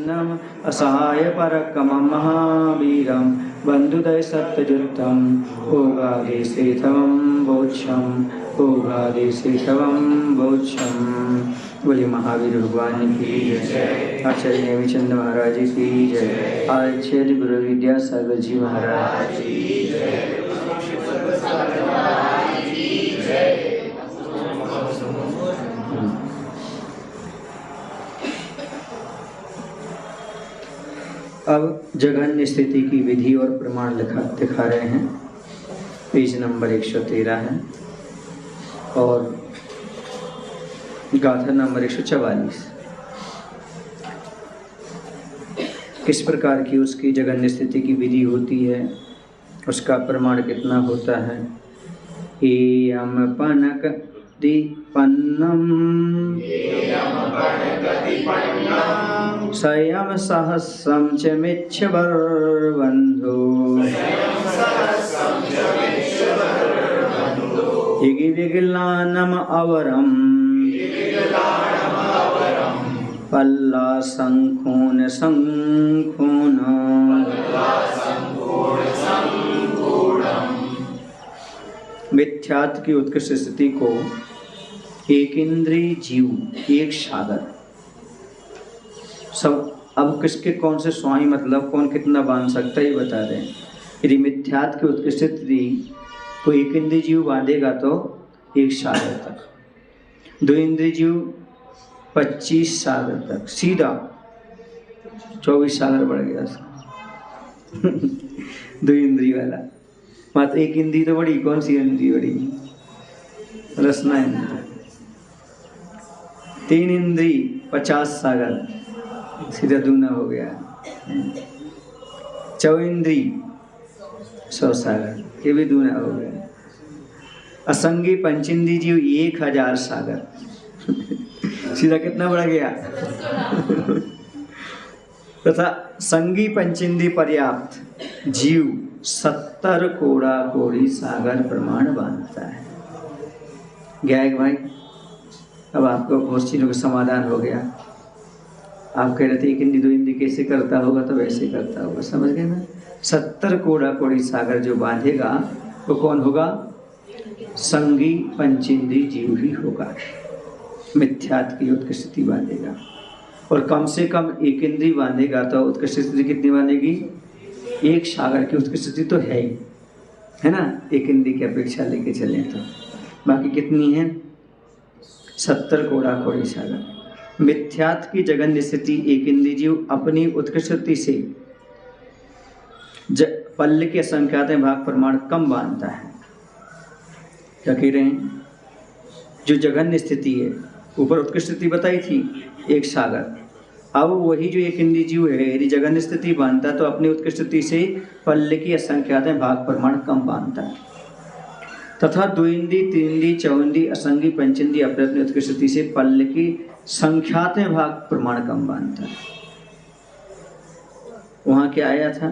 प्रसन्नम असहाय परकमं महावीरं बंधुदय सत्यजुत्तम ओगादि श्रीतमं बोक्षम ओगादि श्रीतमं बोक्षम। बोले महावीर भगवान की जय। आचार्य नेमिचंद महाराज की जय। आचार्य गुरु विद्यासागर जी महाराज की जय। अब जघन्य स्थिति की विधि और प्रमाण दिखा रहे हैं। पेज नंबर 113 है और गाथा नंबर 144। किस प्रकार की उसकी जघन्य स्थिति की विधि होती है, उसका प्रमाण कितना होता है। एयम पनक दीपन्नम स्वयं सहस्रम च मिच्छवर्बन्धो हिगि विगलानम अवरम पल्ला संखून संखून। मिथ्यात्व की उत्कृष्ट स्थिति को एक इंद्रिय जीव, एक सागर, सब अब किसके कौन से स्वामी मतलब कौन कितना बांध सकता है ये बता रहे हैं। यदि मिथ्यात्व की उत्कृष्ट स्थिति को एक इंद्रिय जीव बांधेगा तो एक सागर तक, दो इंद्रिय जीव 25 सागर तक, सीधा 24 सागर बढ़ गया दो इंद्रिय वाला। मात्र एक इंद्रिय तो बड़ी, कौन सी इंद्रिय बड़ी, रसना इंद्रिय। 3 इंद्रिय 50 सागर, सीधा दूना हो गया। 4 इंद्रिय 100 सागर, ये भी दूना हो गया। असंगी पंचेंद्रिय जीव 1000 सागर सीधा कितना बढ़ गया तथा संगी पंचेंद्रिय पर्याप्त जीव 70 कोड़ा कोड़ी सागर प्रमाण बांधता है। गया भाई, अब आपको बहुत चीज़ों का समाधान हो गया। आप कह रहे थे कि दो इंद्रिय कैसे करता होगा, तो वैसे करता होगा, समझ गए ना। 70 कोड़ा कोड़ी सागर जो बांधेगा वो कौन होगा, संगी पंचेंद्रिय जीव ही होगा। मिथ्यात्व की उत्कृष्ट स्थिति बांधेगा और कम से कम एक इंद्रिय बांधेगा तो उत्कृष्ट स्थिति कितनी बांधेगी, एक सागर की उत्कृष्ट स्थिति तो है ही, है ना। एक इंद्रिय की अपेक्षा लेके चले तो बाकी कितनी है, 70 कोड़ा कोड़ी सागर। मिथ्यात्व की जघन्य स्थिति एक इंद्रिय जीव अपनी उत्कृष्ट स्थिति से पल्ल के असंख्यात भाग प्रमाण कम बांधता है। क्या कह रहे हैं, जो जघन्य स्थिति है, ऊपर उत्कृष्ट स्थिति बताई थी एक सागर, अब वही जो एक इंद्रिय जीव है यदि जघन्य स्थिति बांधता है तो अपनी उत्कृष्ट स्थिति से पल्ल की असंख्यात भाग प्रमाण कम बांधता है। तथा 2 इंद्रिय 3 इंद्रिय 4 इंद्रिय असंगी पंचेंद्रिय अपनी अपनी उत्कृष्ट स्थिति से पल्ल की संख्यात भाग प्रमाण कम बांधता है। वहाँ क्या आया था,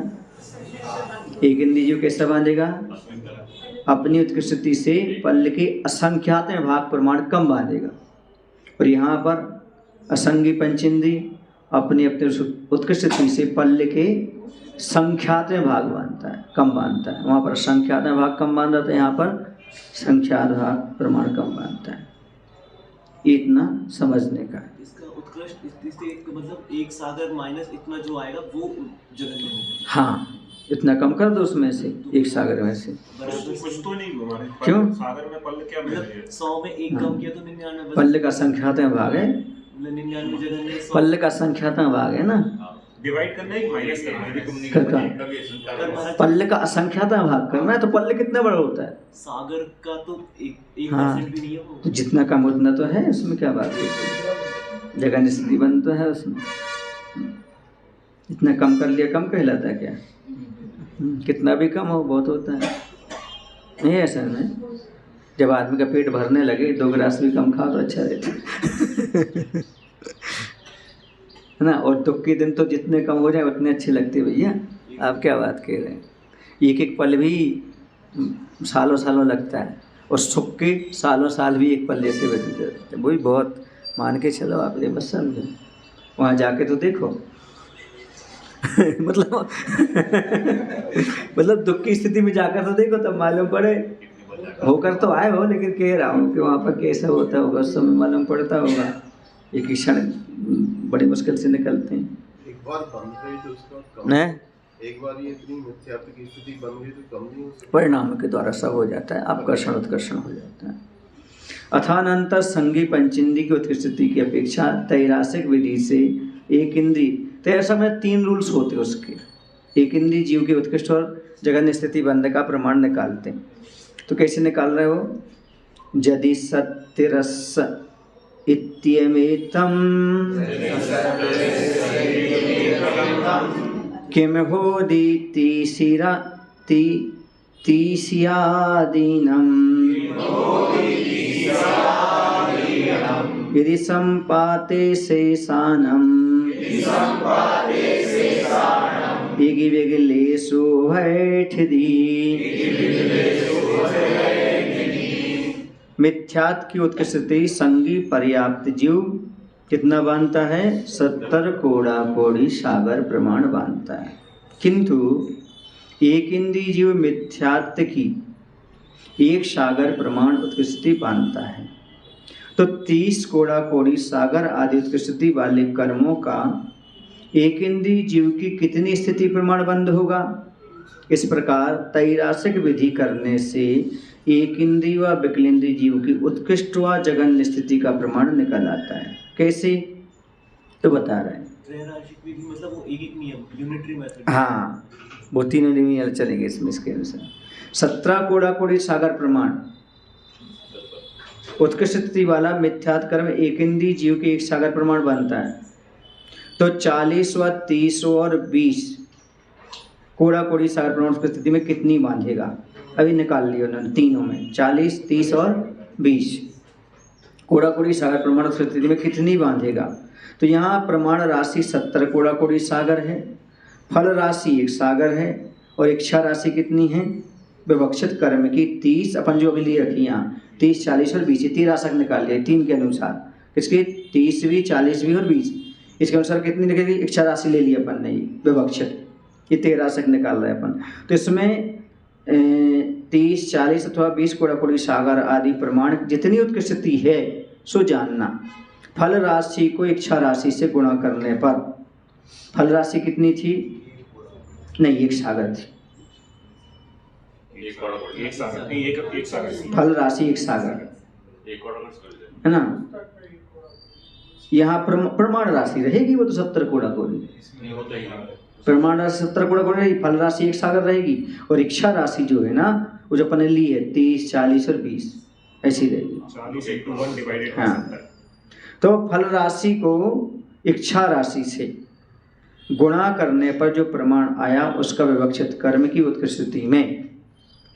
एक इंद्रिय जीव कैसा बांधेगा, अपनी उत्कृष्ट स्थिति से पल्ल के असंख्यात भाग प्रमाण कम बांधेगा। और यहाँ पर असंगी पंचेंद्रिय अपनी अपने उत्कृष्ट स्थिति से पल्ल के संख्यात भाग बांधता है, कम बांधता है। वहाँ पर संख्यात भाग कम बांधा था, यहाँ पर संख्यात भाग प्रमाण कम बांधता है। इतना समझने का। इसका उत्कृष्ट स्थिति से मतलब एक सागर माइनस इतना जो आएगा वो जघन्य होगा। हाँ, इतना कम कर दो उसमें से, एक सागर में से कुछ तो नहीं हमारे क्यों, सागर में पल्ल क्या मिल रही है, 100 में एक कम किया तो 99। पल्ल का संख्यात भाग है, 99 जघन्य, पल्ल का संख्यात भाग है ना, डिवाइड करना है माइनस करना है। पल्ल का असंख्यात भाग करना है तो पल्ल कितना बड़ा होता है, सागर का तो 1% हाँ, भी नहीं है वो। तो जितना कम उतना तो है, उसमें क्या बात है, जगह स्थिति बन तो है उसमें। इतना कम कर लिया कम कहलाता है क्या, कितना भी कम हो बहुत होता है। नहीं ऐसा में जब आदमी का पेट भरने लगे 2 गिलास भी कम खाओ तो अच्छा रहता है ना। और दुख के दिन तो जितने कम हो जाए उतने अच्छे लगते भैया, आप क्या बात कह रहे हैं। एक एक पल भी सालों सालों लगता है और सुख के सालों साल भी एक पल जैसे बदल जाते हैं। वही बहुत मान के चलो आप, ये बस समझो। वहाँ जाके तो देखो मतलब मतलब दुख की स्थिति में जाकर तो देखो तब मालूम पड़े। होकर तो आए हो, लेकिन कह रहा हूँ कि वहाँ पर कैसा होता होगा उस समय मालूम पड़ता होगा। एक ही क्षण बड़ी मुश्किल से निकलते हैं। एक बार बन गई तो उसका कम नहीं, एक बार ये इतनी मिथ्यात्व की स्थिति बन गई तो कम नहीं हो सकती। परिणाम के द्वारा सब हो जाता है, अपकर्षण उत्कर्षण हो जाता है। अथानंतर संगी पंचेंद्रिय की उत्कृष्टि की अपेक्षा तैरासिक विधि से एक इंद्रिय, तो ऐसा में 3 रूल्स होते हैं उसके। एक इंद्रिय जीव की उत्कृष्ट और जगन स्थिति बंध का प्रमाण निकालते हैं। तो कैसे निकाल रहे हो? यदि सत्यरस इत्यमेतम किम होदीति शिरा तीस्यादीनम यदि संपाते शेषानम इगि विगलेषु हैठदी। मिथ्यात्व की उत्कृष्टि संगी पर्याप्त जीव कितना बांधता है? 70 कोड़ा कोड़ी सागर प्रमाण बांधता है। किंतु एक इंद्रिय जीव मिथ्यात्व की 1 सागर प्रमाण उत्कृष्टि बांधता है। तो 30 कोड़ा कोड़ी सागर आदि उत्कृष्टि वाले कर्मों का एक इंद्रिय जीव की कितनी स्थिति प्रमाण बंध होगा? इस प्रकार तैरासिक विधि करने से एक इंद्रिय व विकलेंद्रिय जीव की उत्कृष्ट व जघन्य स्थिति का प्रमाण निकल आता है। कैसे? तो बता रहे हैं। त्रैराशिक विधि मतलब वो एक नियम, यूनिटरी मेथड। हाँ, वो 3 नियम चलेंगे इसमें। इसके अनुसार 17 कोड़ा कोड़ी सागर प्रमाण उत्कृष्ट स्थिति वाला मिथ्यात्व कर्म एक इंद्रिय जीव के 1 सागर प्रमाण बनता है। तो 40 व 30 और 20 कोड़ा कोड़ी सागर प्रमाण की स्थिति में कितनी बांधेगा? अभी निकाल लिया उन्होंने तीनों में, 40, 30 और 20 कोड़ा कोड़ी सागर प्रमाण की स्थिति में कितनी बांधेगा? तो यहाँ प्रमाण राशि 70 कोड़ा कोड़ी सागर है, फल राशि 1 सागर है, और इच्छा राशि कितनी है? विवक्षित कर्म की 30, अपन जो अभी लिए रखी यहाँ 30, 40 और 20, 13 निकाल लिए 3 के अनुसार। किसके? 30वीं, 40वीं और 20। इसके अनुसार कितनी निकलेगी? इच्छा राशि ले ली अपन ने, विवक्षित, ये 13 निकाल रहे अपन। तो इसमें 30, 40 अथवा 20 कोड़ा कोड़ी सागर आदि प्रमाण जितनी उत्कृष्टि है सो जानना। फल राशि को इच्छा राशि से गुणा करने पर फल राशि कितनी थी? नहीं, 1 सागर थी। फल राशि 1 सागर है ना। यहाँ प्रमाण राशि रहेगी वो तो 70 कोड़ा कोड़ी, प्रमाण राशि 70 कोड़ा कोड़ी रहेगी, फल राशि 1 सागर रहेगी, और इच्छा राशि जो है ना वो जो अपने ली है 30, 40 और 20 ऐसी रहेगी। हाँ, तो फल राशि को इच्छा राशि से गुणा करने पर जो प्रमाण आया उसका विवक्षित कर्म की उत्कृष्टि में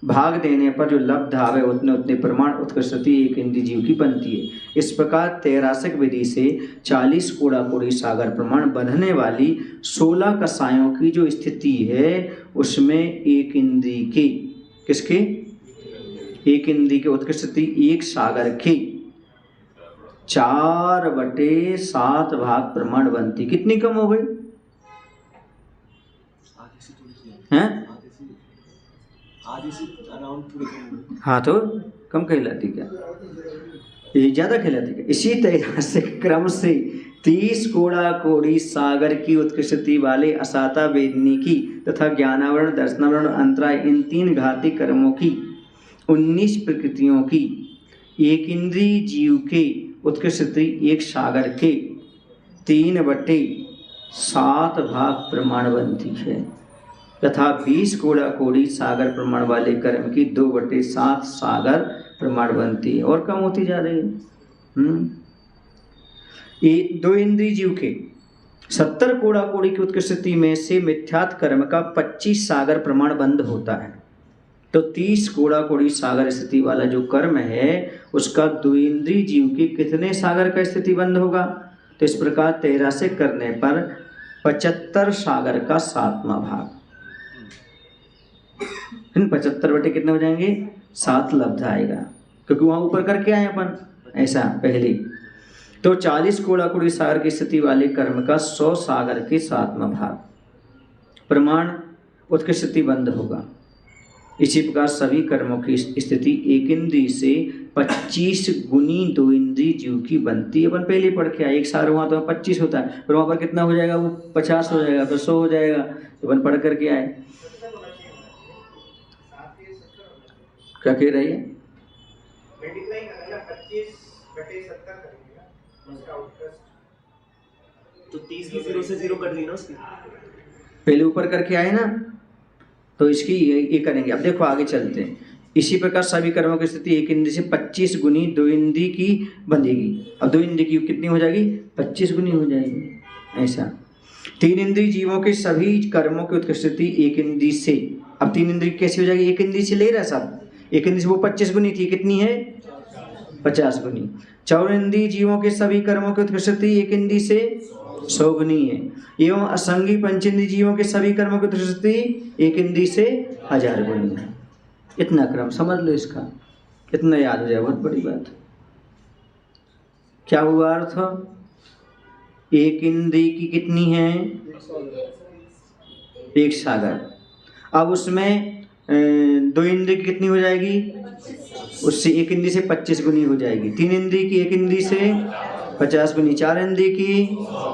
भाग देने पर जो लब्ध आवे उतने उतने प्रमाण उत्कृष्टि एक इंद्रिय जीव की बनती है। इस प्रकार तैरासिक विधि से 40 कोड़ा कोड़ी सागर प्रमाण बंधने वाली 16 कसायों की जो स्थिति है उसमें एक इंद्रिय की, किसके? एक इंद्रिय के उत्कृष्टि 1 सागर की 4/7 भाग प्रमाण बनती। कितनी कम हो गई हैं? आधे से अराउंड थोड़ी कम। हाँ, तो कम कहलाती क्या? ये ज़्यादा कहलाती क्या? इसी तरह से क्रम से 30 कोड़ा कोड़ी सागर की उत्कृष्टि वाले असाता वेदनी की तथा ज्ञानावरण, दर्शनावरण, अंतराय, इन 3 घाती कर्मों की 19 प्रकृतियों की एक इंद्रिय जीव के उत्कृष्टि 1 सागर के 3/7 भाग प्रमाण बनती है तथा 20 कोड़ा कोड़ी सागर प्रमाण वाले कर्म की 2/7 सागर प्रमाण बनती है और कम होती जा रही है। ये 2 इंद्रिय जीव के 70 कोड़ा कोड़ी की उत्कृष्टि में से मिथ्यात्व कर्म का 25 सागर प्रमाण बंध होता है। तो 30 कोड़ा कोड़ी सागर स्थिति वाला जो कर्म है उसका 2 इंद्रिय जीव की कितने सागर का स्थिति बंध होगा? तो इस प्रकार 13 से करने पर 75 सागर का 7वां भाग, 75 बटे कितने हो जाएंगे? 7 लब्ध आएगा, क्योंकि वहाँ ऊपर करके आए अपन ऐसा पहले। तो 40 कोड़ा कोड़ी सागर की स्थिति वाले कर्म का 100 सागर के 7वां भाग, प्रमाण उत्कृष्ट स्थिति बंद होगा। इसी प्रकार सभी कर्मों की स्थिति एक इंद्रिय से 25 गुनी दो इंद्रिय जीव की बनती है। अपन पहले पढ़ के आए, एक सार हुआ तो 25 होता है, पर वहाँ पर कितना हो जाएगा, वो 50 हो जाएगा, फिर 100 हो जाएगा। अपन पढ़ करके आए, क्या कह रही है? तो 30 की 0 से 0 कट गई ना उसकी। पहले ऊपर करके आए ना, तो इसकी ये करेंगे। अब देखो आगे चलते हैं। इसी प्रकार सभी कर्मों की स्थिति एक इंद्रिय से 25 गुनी दो इंद्रिय की बंधेगी। अब दो इंद्रिय की कितनी हो जाएगी? 25 गुनी हो जाएगी। ऐसा तीन इंद्रिय जीवों के सभी कर्मों की उत्कृष्ट स्थिति एक इंद्रिय से। अब तीन इंद्रिय कैसी हो जाएगी? एक इंद्रिय से ले रहा सब, एक इंद्रिय से वो 25 गुनी थी, कितनी है? 50 गुनी। चौर इंद्रिय जीवों के सभी कर्मों की उत्कृष्ट स्थिति एक इंद्रिय से 100 गुनी है। एवं असंगी पंचेंद्रिय जीवों के सभी कर्मों की उत्कृष्ट स्थिति एक इंद्रिय से 1000 गुनी है। इतना क्रम समझ लो, इसका इतना याद हो जाए, बहुत बड़ी बात। क्या हुआ अर्थ? एक इंद्रिय की कितनी है? एक सागर। अब उसमें दो इंद्रिय की कितनी हो जाएगी? उससे एक इंद्रिय से 25 गुनी हो जाएगी। तीन इंद्रिय की एक इंद्रिय से 50 गुनी, चार इंद्रिय की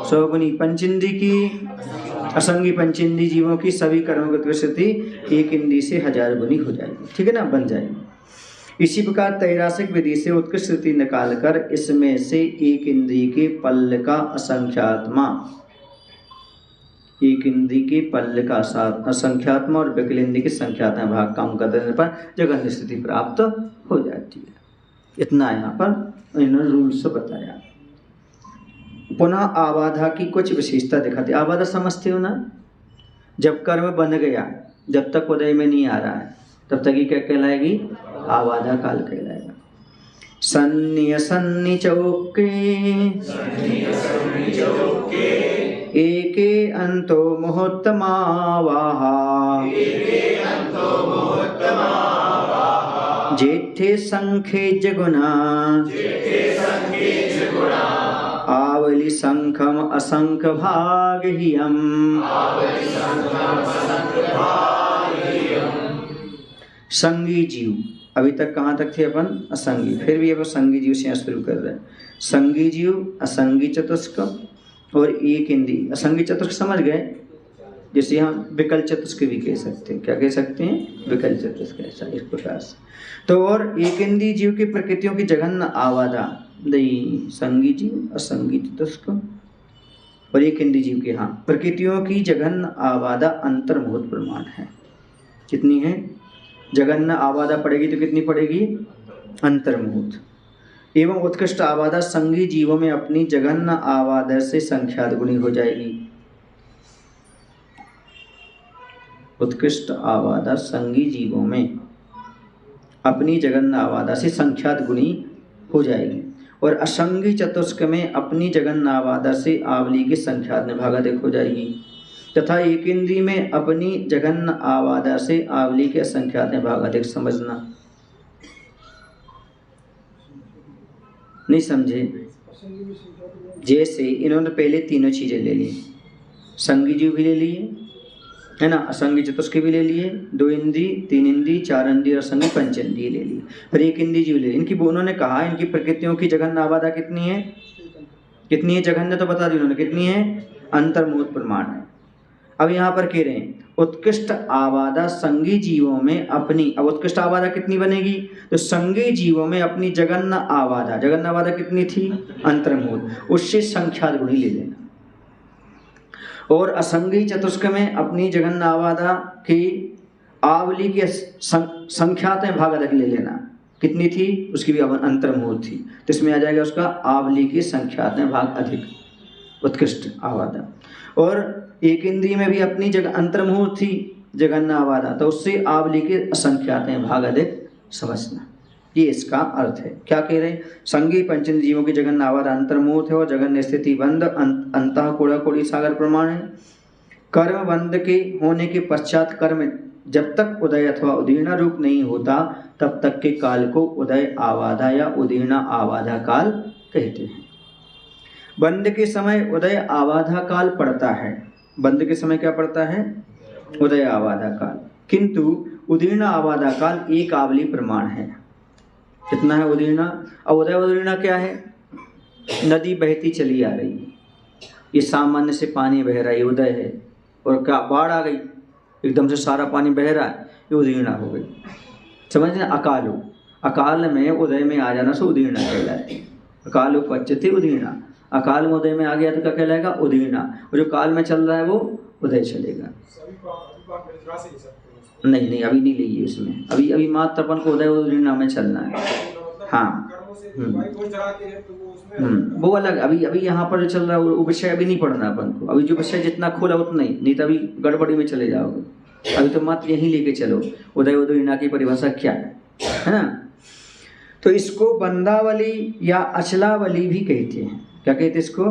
100 गुनी, पंच इंद्रिय की, असंगी पंचेंद्रिय जीवों की सभी कर्मों की उत्कृष्ट स्थिति एक इंद्रिय से 1000 गुनी हो जाएगी। ठीक है ना, बन जाएगी। इसी प्रकार त्रैरासिक विधि से उत्कृष्ट स्थिति निकालकर इसमें से एक इंद्रिय के पल्ल का असंख्यात्मा, एक इंद्रिय के पल्ल का असंख्यात्मा और विकल इंद्रिय के संख्यात्मा भाग काम कर देने पर जगन्य स्थिति प्राप्त हो जाती है। इतना यहाँ पर इन्होंने रूल्स बताया। पुनः आबाधा की कुछ विशेषता दिखाते। आबाधा समझते हो ना? जब कर्म बन गया, जब तक उदय में नहीं आ रहा है, तब तक ये क्या कहलाएगी? आबाधा काल कहलाएगा। सन्नि असन्नि चौके एके अंतो मुहूर्तमावाहा जेठे संखे जगुना आवली संखम असंख भाग हियम। संगी जीव, अभी तक कहाँ तक थे अपन? असंगी। फिर भी अब संगी जीव से शुरू कर रहे हैं। संगी जीव, असंगी चतुष्क और एक इंद्रिय। असंगी चतुष्क समझ गए, जिसे हम विकल चतुष्क भी कह सकते हैं। क्या कह सकते हैं? विकल चतुष्क। ऐसा इस प्रकार से। तो और एक इंद्रिय जीव की प्रकृतियों की जघन्य आबाधा, दई संगी जीव, असंगी चतुष्क और एक इंद्रिय जीव के, हाँ, प्रकृतियों की जघन्य आबाधा अंतर्मुहूर्त प्रमाण है। कितनी है? जघन्य आबाधा पड़ेगी तो कितनी पड़ेगी? अंतर्मुहूर्त। एवं उत्कृष्ट आबाधा संगी जीवों में अपनी जघन्य आबाधा से संख्यात गुणी हो जाएगी। उत्कृष्ट आबाधा संगी जीवों में अपनी जघन्य आबाधा से संख्यात गुणी हो जाएगी और असंगी चतुष्क में अपनी जघन्य आबाधा से आवली की संख्यात में भागाधिक हो जाएगी तथा एक इंद्रिय में अपनी जघन्य आबाधा से आवली के संख्यात में भागाधिक। समझना, नहीं समझे? जैसे इन्होंने पहले तीनों चीजें ले ली, संगी जीव भी ले लिए है ना, असंगी चतुष्क भी ले लिए, दो इंद्रिय, तीन इंद्रिय, चार इंद्रिय और असंगी पंच इंद्रिय ले लिए, फिर एक इंद्रिय जीव ले ली। इनकी उन्होंने कहा इनकी प्रकृतियों की जघन्य आबाधा कितनी है? कितनी है? जघन्य तो बता दी उन्होंने, कितनी है? अंतर्मुहूर्त प्रमाण है। अब यहाँ पर कह रहे हैं उत्कृष्ट आबाधा संगी जीवों में अपनी, अब उत्कृष्ट आबाधा कितनी बनेगी? तो संगी जीवों में अपनी जघन्य आबाधा, जघन्य आबाधा कितनी थी? अंतर्मुहूर्त, उससे संख्यात गुणी ले लेना। और असंगी चतुष्क में अपनी जघन्य आबाधा की आवली के संख्यात में भागाधिक ले लेना। कितनी थी? उसकी भी अंतर्मुहूर्त थी, तो इसमें आ जाएगा उसका आवली की संख्यात में भाग अधिक, उत्कृष्ट आबाधा। और एक इंद्रिय में भी अपनी जगह अंतर्मुहूर्त थी जघन्य आबाधा, तो उससे आवली के असंख्यात में भाग अधिक। समझना, ये इसका अर्थ है। क्या कह रहे हैं? संगी पंचेंद्रिय जीवों की जघन्य आबाधा अंतर्मुहूर्त है और जघन्य स्थिति बंध अंतः कोड़ा कोड़ी सागर प्रमाण है। कर्म बंध के होने के पश्चात कर्म जब तक उदय अथवा उदीर्णा रूप नहीं होता तब तक के काल को उदय आबाधा या उदीर्णा आबाधा काल कहते हैं। बंध के समय उदय आबाधा काल पड़ता है। बंध के समय क्या पड़ता है? उदय आबादा काल, किंतु उदीर्ण आबादा काल एक आवली प्रमाण है। कितना है उदीर्णा? और उदय उदीर्णा क्या है? नदी बहती चली आ रही है, ये सामान्य से पानी बह रहा है, ये उदय है। और क्या बाढ़ आ गई, एकदम से सारा पानी बह रहा है, ये उदीर्णा हो गई। समझ ना? अकालो, अकाल में उदय में आ जाना से उदीर्णा कहलाती है। अकाल उपपच्यते उदीर्णा, अकाल में उदय में आ गया तो क्या कहलाएगा? उदीर्णा। और जो काल में चल रहा है वो उदय चलेगा। नहीं नहीं, अभी नहीं ली इसमें, अभी मात्र अपन को उदय उदीर्णा में चलना है। हाँ वो अलग, अभी यहाँ पर जो चल रहा है वो विषय अभी नहीं पढ़ना अपन को। अभी जो विषय जितना खोला उतना ही, नहीं तो अभी गड़बड़ी में चले जाओगे। अभी तो मात्र यही लेके चलो उदय उदीर्णा की परिभाषा क्या है ना। तो इसको बंदावली या अचलावली भी कहते हैं। क्या कहते हैं इसको?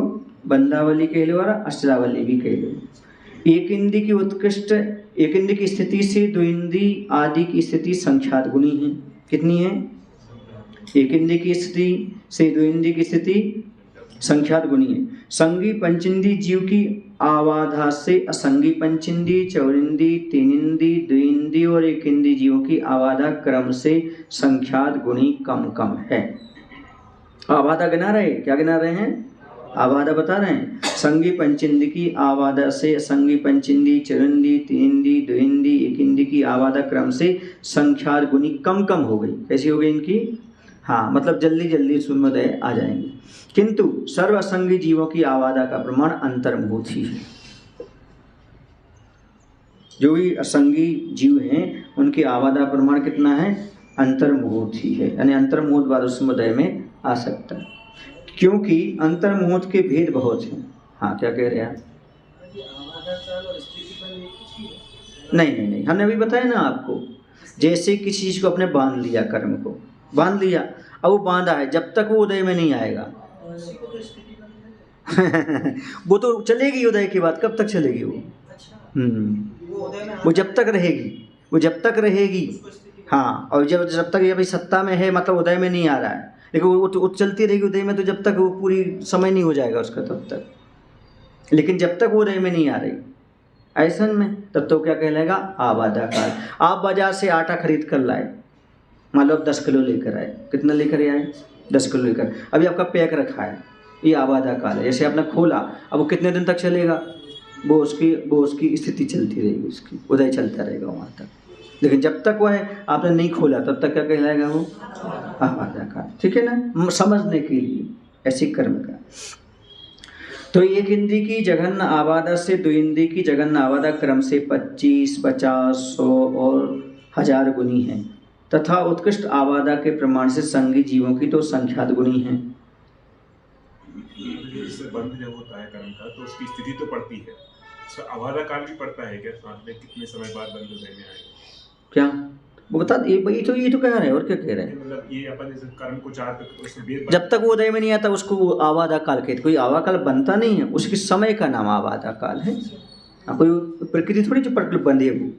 बंदावली कह लो और अचलावली भी कह लो। एक इंद्री की उत्कृष्ट, एक इंद्री की स्थिति से दो इंद्री आदि की स्थिति संख्यात गुणी है। कितनी है? एक इंद्री की स्थिति से दो इंद्री की स्थिति संख्यात गुणी है। संगी पंचेंद्री जीव की आवाधा से असंगी पंचेंद्री, चौरिंद्री, तीन इंद्री, द्विइंद्री और एक इंद्री जीवों की आवाधा क्रम से संख्यात गुणी कम कम है। आवाधा गिना रहे, क्या गिना रहे हैं? आवाधा बता रहे हैं। संगी पंचेंद्री की आवाधा से असंगी पंचेंद्री, चौरिंद्री, तीनिंद्री, द्विइंद्री, एक इंद्री की आवाधा क्रम से संख्यात गुणी कम कम हो गई। कैसी हो गई इनकी? हाँ, मतलब जल्दी जल्दी शून्योदय आ जाएंगे। किंतु सर्व असंगी जीवों की आवादा का प्रमाण अंतर्मुहूर्त ही है। जो भी असंगी जीव हैं उनकी आवादा प्रमाण कितना है? अंतर्मुहूर्त ही है, यानी अंतर्मुहूर्त बाद शून्योदय में आ सकता है, क्योंकि अंतर्मुहूर्त के भेद बहुत हैं। हाँ, क्या कह रहे हैं? नहीं नहीं नहीं, हमने अभी बताया ना आपको, जैसे किसी चीज को अपने बांध लिया, कर्म को बांध लिया, अब वो बांधा है, जब तक वो उदय में नहीं आएगा वो तो चलेगी उदय के बाद। कब तक चलेगी वो? वो जब तक रहेगी, वो जब तक रहेगी। हाँ, और जब तक ये भाई सत्ता में है, मतलब उदय में नहीं आ रहा है, लेकिन वो चलती रहेगी उदय में, तो जब तक वो पूरी समय नहीं हो जाएगा उसका तब तक। लेकिन जब तक वो उदय में नहीं आ रही ऐसन में, तब तो क्या कहलाएगा? आवादा काल। आप बाजार से आटा खरीद कर लाए, मान लो 10 किलो लेकर आए। कितना लेकर आए? 10 किलो लेकर। अभी आपका पैक रखा है, ये आवादा काल है। जैसे आपने खोला, अब वो कितने दिन तक चलेगा? वो उसकी स्थिति चलती रहेगी, उसकी उदय चलता रहेगा वहाँ तक। लेकिन जब तक वो है आपने नहीं खोला, तब तक क्या कहलाएगा? वो आवादा काल। ठीक है ना, समझने के लिए ऐसी कर्म का। तो एक इंद्री की जघन्य आवादा से दो इंद्री की जघन्य आवादा क्रम से 25, 50, 100 और 1000 गुनी है, तथा उत्कृष्ट आवादा के प्रमाण से संगी जीवों की तो संख्यात गुणी है। बंध जब होता है कर्म का तो उसकी स्थिति तो पड़ती है, उसका आवादा काल भी पड़ता है क्या? साथ में कितने समय बाद बंध उदय में आएगा? क्या वो बता, ये तो कह रहे हैं, और क्या कह रहे हैं? मतलब ये अपन जैसे कर्म को चाहते तो उसमें जब तक वो उदय में नहीं आता उसको आवादा काल कहते। कोई आवादा काल बनता नहीं है, उसके समय का नाम आवादा काल है। कोई प्रकृति थोड़ी जो प्रकृति बंधी है। वो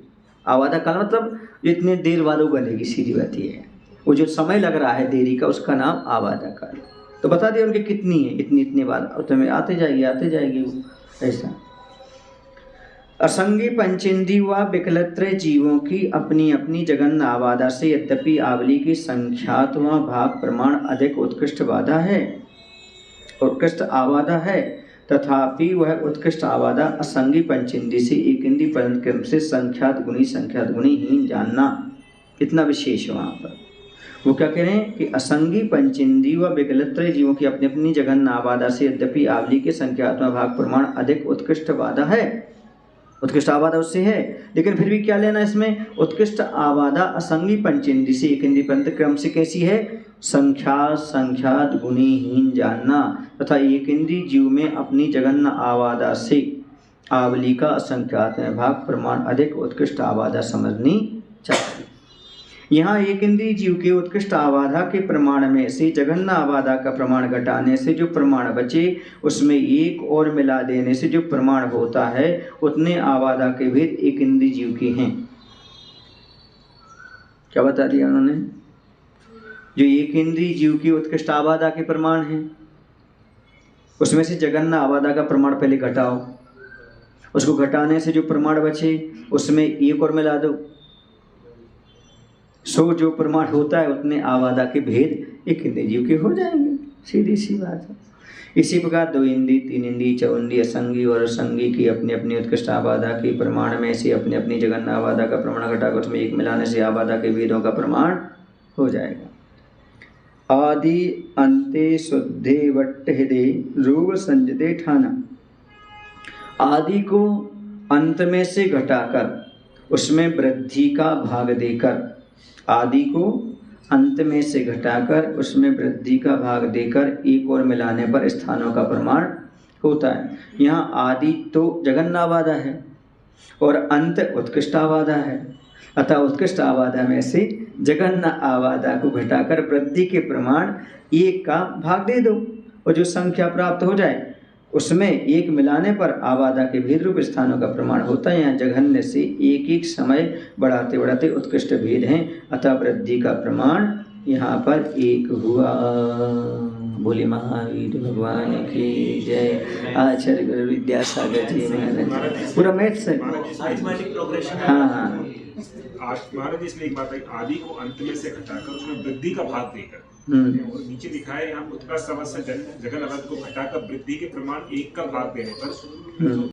आवादा काल मतलब इतने देर बाद वो बनेगी, सीधी बात ये है। वो जो समय लग रहा है देरी का, उसका नाम आवादा काल। तो बता दिया उनके कितनी है, इतनी बार, और तुम्हें आते जाएगी वो ऐसा। असंगी पंचेंद्री व विकलत्र जीवों की अपनी अपनी जघन्य आवादा से यद्यपि आवली की संख्यात व भाग प्रमाण अधिक उत्कृष्ट आवादा है, तथापि वह उत्कृष्ट आवादा असंगी पंचेंद्री से एक इंद्री परंक्रम से संख्यात गुणी हीन जानना। इतना विशेष वहाँ पर वो क्या कह रहे हैं कि असंगी पंचेंद्री व विकलत्र जीवों की अपनी अपनी जघन्य आवादा से यद्यपि आवली के संख्यात्मक भाग प्रमाण अधिक उत्कृष्ट आवादा है, उत्कृष्ट आवादा उससे है, लेकिन फिर भी क्या लेना इसमें? उत्कृष्ट आवादा असंगी पंचेंद्री से एक इंद्री पर्यंत क्रम से कैसी है? संख्यात गुणीहीन जानना, तथा एक इंद्री जीव में अपनी जघन्य आवादा से आवली का असंख्यात्मक भाग प्रमाण अधिक उत्कृष्ट आवादा समझनी चाहिए। यहाँ एक इंद्री जीव के उत्कृष्ट आवादा के प्रमाण में से जघन्य आवादा का प्रमाण घटाने से जो प्रमाण बचे, उसमें एक और मिला देने से जो प्रमाण होता है, उतने आवादा के भेद एक इंद्री जीव के हैं। क्या बता दिया उन्होंने? जो एक इंद्री जीव की उत्कृष्ट आवादा के प्रमाण हैं, उसमें से जघन्य आवादा का प्रमाण पहले घटाओ, उसको घटाने से जो प्रमाण बचे उसमें एक और मिला दो, सो जो प्रमाण होता है उतने आवादा के भेद एक इंद्रिय जीव के हो जाएंगे। सीधी सी बात है। इसी प्रकार दो इंद्री, तीन इंद्री, चौंदी, असंगी और असंगी की अपनी अपनी उत्कृष्ट आबादा की प्रमाण में से अपनी अपनी जगन्य आबादा का प्रमाण घटाकर उसमें एक मिलाने से आबादा के भेदों का प्रमाण हो जाएगा। आदि अंते शुद्धे वट्ट हृदय रूप संजते ठाना। आदि को अंत में से घटाकर उसमें वृद्धि का भाग देकर, आदि को अंत में से घटाकर उसमें वृद्धि का भाग देकर एक और मिलाने पर स्थानों का प्रमाण होता है। यहाँ आदि तो जगन्य आबादा है और अंत उत्कृष्ट आबादा है, अतः उत्कृष्ट आबादा में से जगन्य आबादा को घटाकर वृद्धि के प्रमाण एक का भाग दे दो और जो संख्या प्राप्त हो जाए उसमें एक मिलाने पर आबादा के भेद रूप स्थानों का प्रमाण होता है। यहाँ जघन्य से एक एक समय बढ़ाते बढ़ाते उत्कृष्ट भेद हैं, अतः वृद्धि का प्रमाण यहाँ पर एक हुआ। बोले महावीर भगवान की जय। आचार्य गुरु विद्यासागर जी महाराज। पूरा मैथ्स है। Arithmetic progression. हाँ हाँ महाराज जी इसमें एक बात है, आदि को अंत में से घटाकर उसमें वृद्धि का भाग देकर, और नीचे लिखा है यहाँ उत्कृष्ट अवस्था जगन अवस्था को घटाकर वृद्धि के प्रमाण एक का भाग देने पर, तो